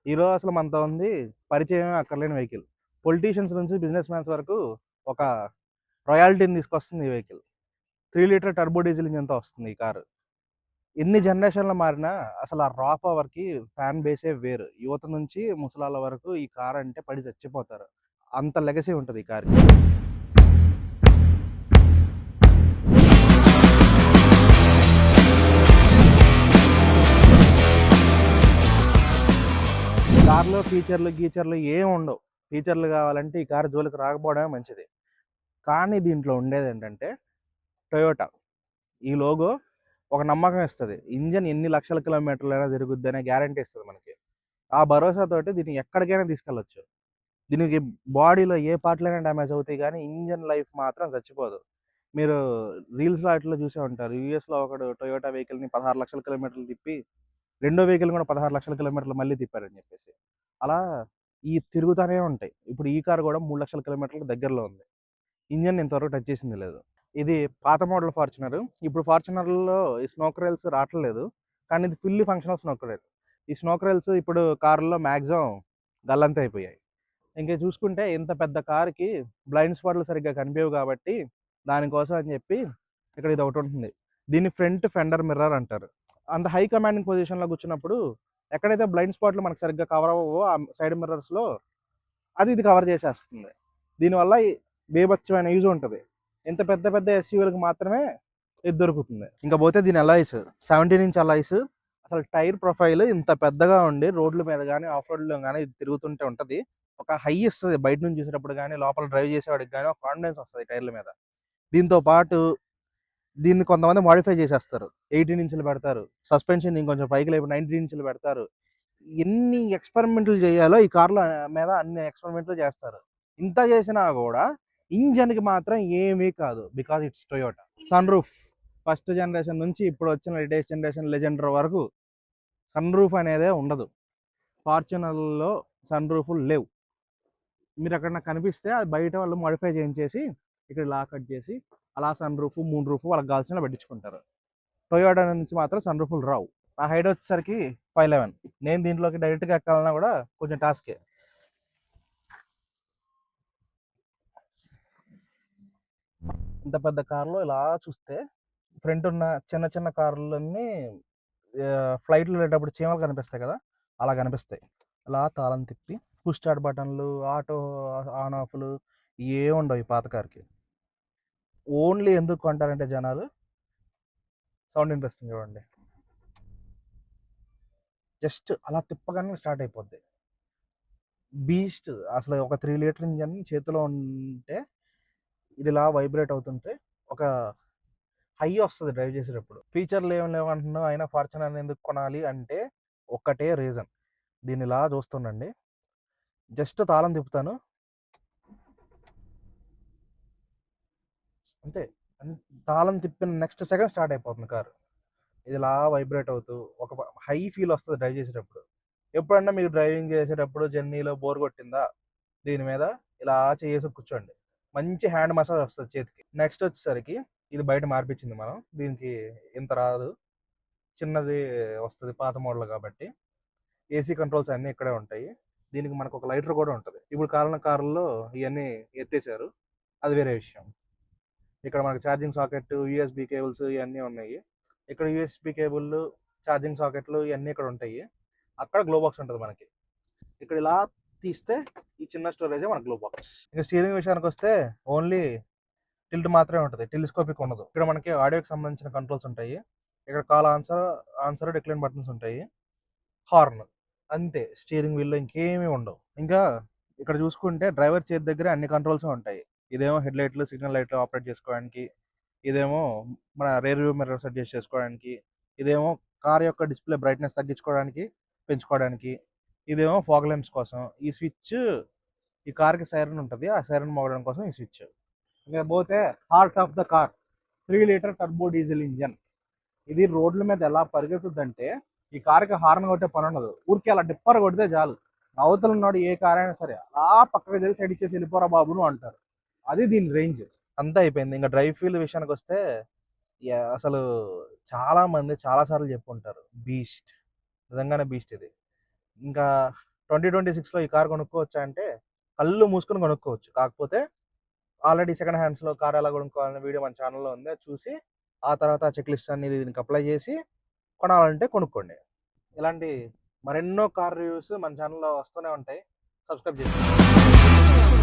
ఈరోజు అసలు మనతో ఉంది పరిచయం అక్కర్లేని వెహికల్. పొలిటీషియన్స్ నుంచి బిజినెస్ మ్యాన్స్ వరకు ఒక రాయల్టీని తీసుకొస్తుంది ఈ వెహికల్. 3 లీటర్ టర్బో డీజిల్ ఇంజిన్‌తో వస్తుంది ఈ కారు. ఎన్ని జనరేషన్‌లు మారినా అసలు ఆ రా పవర్‌కి ఫ్యాన్ బేసే వేరు. యువత నుంచి ముసలాళ్ళ వరకు ఈ కార్ అంటే పడి చచ్చిపోతారు. అంత లెగసీ ఉంటది ఈ కార్‌కి. కార్‌లో గీచర్లు ఏమి ఉండవు. ఫీచర్లు కావాలంటే ఈ కారు జోలికి రాకపోవడమే మంచిది. కానీ దీంట్లో ఉండేదేంటంటే టొయోటా. ఈ లోగో ఒక నమ్మకం ఇస్తది. ఇంజిన్ ఎన్ని లక్షల కిలోమీటర్లైనా తిరుగుద్దనే గ్యారంటీ ఇస్తది మనకి. ఆ భరోసాతోటి దీన్ని ఎక్కడికైనా తీసుకెళ్ళొచ్చు. దీనికి బాడీలో ఏ పార్ట్‌లైనా డ్యామేజ్ అవుతాయి గానీ, ఇంజిన్ లైఫ్ మాత్రం చచ్చిపోదు. మీరు రీల్స్‌లో ఆటిల్లో చూసే ఉంటారు. యూఎస్‌లో ఒకడు టొయోటా వెహికల్‌ని 16,00,000 కిలోమీటర్లు తిప్పి, రెండో వెహికల్‌ని కూడా 16,00,000 కిలోమీటర్లు మళ్ళీ తిప్పారని చెప్పేసి. అలా ఈ తిరుగుతానే ఉంటాయి. ఇప్పుడు ఈ కారు కూడా 3,00,000 కిలోమీటర్లకు దగ్గరలో ఉంది. ఇంజిన్ ఇంతవరకు టచ్ చేసింది లేదు. ఇది పాత మోడల్ ఫార్చునర్. ఇప్పుడు ఫార్చునర్‌లో ఈ స్నోక్ రైల్స్ రావట్లేదు. కానీ ఇది ఫుల్లీ ఫంక్షనల్ స్నోక్ రైల్. ఈ స్నోక్ రైల్స్ ఇప్పుడు కార్‌లో మాక్సిమం గల్లంతయిపోయాయి. ఇంక చూసుకుంటే ఇంత పెద్ద కార్‌కి బ్లైండ్ స్పాట్‌లు సరిగ్గా కనిపియవు కాబట్టి, దానికోసం అని చెప్పి ఇక్కడ ఇదొకటుంటుంది. దీన్ని ఫ్రంట్ ఫెండర్ మిర్రర్ అంటారు. అంత హై కమాండింగ్ పొజిషన్‌లో కూర్చున్నప్పుడు ఎక్కడైతే బ్లైండ్ స్పాట్‌లు మనకు సరిగ్గా కవర్ అవ్వవో ఆ సైడ్ మిర్రర్స్‌లో ఇది కవర్ చేసేస్తుంది. దీనివల్ల బీభత్సమైన యూజ్ ఉంటది. ఇంత పెద్ద పెద్ద ఎస్యూవీ‌లకి మాత్రమే ఇది దొరుకుతుంది. ఇంక పోతే దీని అలాయ్స్ 17 ఇంచ్ అలాయ్స్. అసలు టైర్ ప్రొఫైల్ ఇంత పెద్దగా ఉండి రోడ్ల మీద గానీ, ఆఫ్ రోడ్‌లో గానీ ఇది తిరుగుతుంటే ఉంటది. ఒక హై ఇస్తది బయట నుంచి చూసేటప్పుడు గానీ, లోపల డ్రైవ్ చేసేవాడికి గానీ ఒక కాన్ఫిడెన్స్ వస్తది టైర్ల మీద. దీంతో పాటు దీన్ని కొంతమంది మోడిఫై చేసేస్తారు. 18 ఇంచులు పెడతారు. సస్పెన్షన్ ఇంకొంచెం పైకి లేపి 19 ఇంచులు పెడతారు. ఎన్ని ఎక్స్‌పెరిమెంట్‌లు చేయాలో ఈ కార్‌ల మీద అన్ని ఎక్స్‌పెరిమెంట్‌లు చేస్తారు. ఇంత చేసినా గూడా ఇంజిన్‌కి మాత్రం ఏమీ కాదు. Because it's Toyota. Sun roof first generation నుంచి ఇప్పుడొచ్చిన లేటెస్ట్ జనరేషన్ లెజెండర్ వరకు సన్ రూఫ్ అనేదే ఉండదు. ఫార్చునర్‌లో సన్ రూఫ్‌లు లేవు. మీరెక్కడన్నా కనిపిస్తే అది బయట వాళ్ళు మోడిఫై చేయించేసి ఇక్కడ ఇలా కట్ చేసి అలా సన్ రూఫ్, మూన్ రూఫ్ వాళ్ళకి కావాల్సినవి పెట్టించుకుంటారు. టొయోటా నుంచి మాత్రం సన్ రూఫ్‌లు రావు. నా హైట్ వచ్చేసరికి 5'11". నేను దీంట్లోకి డైరెక్ట్‌గా ఎక్కాలన్నా కూడా కొంచెం టాస్కే. ఇంత పెద్ద కార్‌లో ఇలా చూస్తే ఫ్రంట్ ఉన్న చిన్న చిన్న కార్‌లన్నీ ఫ్లైట్‌లో వెళ్ళేటప్పుడు చీమలు కనిపిస్తాయి కదా! అలా కనిపిస్తాయి. అలా తాళం తిప్పి పుష్ స్టార్ట్ బటన్‌లు, ఆటో ఆన్ ఆఫ్‌లు ఏముండవు ఈ పాత కార్‌కి. ఓన్లీ ఎందుకు కొంటారంటే జనాలు సౌండ్ వినిపిస్తుంది చూడండి. జస్ట్ అలా తిప్పగానే స్టార్ట్ అయిపోద్ది. బీస్ట్ అసలు ఒక 3 లీటర్ ఇంజిన్ చేతిలో ఉంటే ఇది ఇలా వైబ్రేట్ అవుతుంటే ఒక హై వస్తది డ్రైవ్ చేసేటప్పుడు. ఫీచర్‌లు ఏమి లేవంటున్నావు అయినా ఫార్చునర్‌ని ఎందుకు కొనాలి అంటే ఒక్కటే రీజన్. దీన్ని ఇలా చూస్తుండండి. జస్ట్ తాళం తిప్పుతాను. అంతే. తాళం తిప్పిన నెక్స్ట్ సెకండ్ స్టార్ట్ అయిపోతుంది కారు. ఇది ఇలా వైబ్రేట్ అవుతూ ఒక హై ఫీల్ వస్తది డ్రైవ్ చేసేటప్పుడు. ఎప్పుడన్నా మీకు డ్రైవింగ్ చేసేటప్పుడు జర్నీలో బోర్ కొట్టిందా? దీని మీద ఇలా చేయేసి కూర్చోండి. మంచి హ్యాండ్ మసాజ్ వస్తది చేతికి. నెక్స్ట్ వచ్చేసరికి ఇది బయట మార్పిచ్చింది మనం. దీనికి ఇంత రాదు. చిన్నది వస్తది పాత మోడల్ కాబట్టి. ఏసీ కంట్రోల్స్ అన్నీ ఇక్కడే ఉంటాయి. దీనికి మనకు ఒక లైటర్ కూడా ఉంటది. ఇప్పుడు కారుల్లో ఇయన్నీ ఎత్తేసారు. అది వేరే విషయం. ఇక్కడ మనకు ఛార్జింగ్ సాకెట్, యూఎస్‌బీ కేబుల్స్ ఇయన్నీ ఉన్నాయి. ఇక్కడ యూఎస్‌బీ కేబుల్లు, ఛార్జింగ్ సాకెట్లు ఇయన్నీ ఇక్కడ ఉంటాయి. అక్కడ గ్లో బాక్స్ ఉంటది మనకి. ఇక్కడ ఇలా తీస్తే ఈ చిన్న స్టోరేజే మన గ్లో బాక్స్. ఇక స్టీరింగ్ విషయానికొస్తే ఓన్లీ టిల్ట్ మాత్రమే ఉంటది. టెలిస్కోపిక్ ఉండదు. ఇక్కడ మనకి ఆడియోకి సంబంధించిన కంట్రోల్స్ ఉంటాయి. ఇక్కడ కాల్ ఆన్సర్, డిక్లైన్ బటన్స్ ఉంటాయి. హార్న్ అంతే. స్టీరింగ్ వీల్‌లో ఇంకేమీ ఉండవు. ఇంకా ఇక్కడ చూసుకుంటే డ్రైవర్ చేతి దగ్గర అన్ని కంట్రోల్స్ ఉంటాయి. ఇదేమో హెడ్‌లైట్లు, సిగ్నల్ లైట్లు ఆపరేట్ చేసుకోవడానికి. ఇదేమో మన రియర్ వ్యూ మిర్రర్స్ అడ్జస్ట్ చేసుకోవడానికి. ఇదేమో కార్ యొక్క డిస్‌ప్లే బ్రైట్‌నెస్ తగ్గించుకోవడానికి, పెంచుకోవడానికి. ఇదేమో ఫాగ్ లాంప్స్ కోసం. ఈ స్విచ్ ఈ కార్‌కి సైరన్ ఉంటది. ఆ సైరన్ మోగడం కోసం ఈ స్విచ్. ఇంక పోతే heart of the car 3 litre turbo diesel engine. ఇది రోడ్ల మీద ఎలా పరిగెత్తుద్దంటే ఈ కార్‌కి హార్న్ కొట్టే పని ఉండదు. ఊరికే అలా డిప్పర్ కొడితే చాలు. అవతల ఉన్నోడు ఏ కార్ అయినా సరే అలా పక్కకి జరిగి సైడ్ ఇచ్చేసి వెళ్ళిపోరా బాబు నువ్వు అంటారు. అది దీని రేంజ్. అంతా అయిపోయింది. ఇంకా డ్రైవ్ ఫీల్ విషయానికొస్తే అసలు చాలా మంది చాలా సార్లు చెప్పుంటారు. బీస్ట్. నిజంగానే బీస్ట్ ఇది. ఇంకా 2026లో ఈ కార్ కొనుక్కోవచ్చా అంటే కళ్ళు మూసుకొని కొనుక్కోవచ్చు. కాకపోతే ఆల్రెడీ సెకండ్ హ్యాండ్స్‌లో కార్ ఎలా కొనుక్కోవాలనే వీడియో మన ఛానల్‌లో ఉంది. అది చూసి ఆ తర్వాత చెక్ లిస్ట్ అనేది దీనికి అప్లై చేసి కొనాలంటే కొనుక్కోండి. ఇలాంటి మరెన్నో కార్ రివ్యూస్ మన ఛానల్‌లో వస్తూనే ఉంటాయి. సబ్స్క్రైబ్ చేసుకోండి.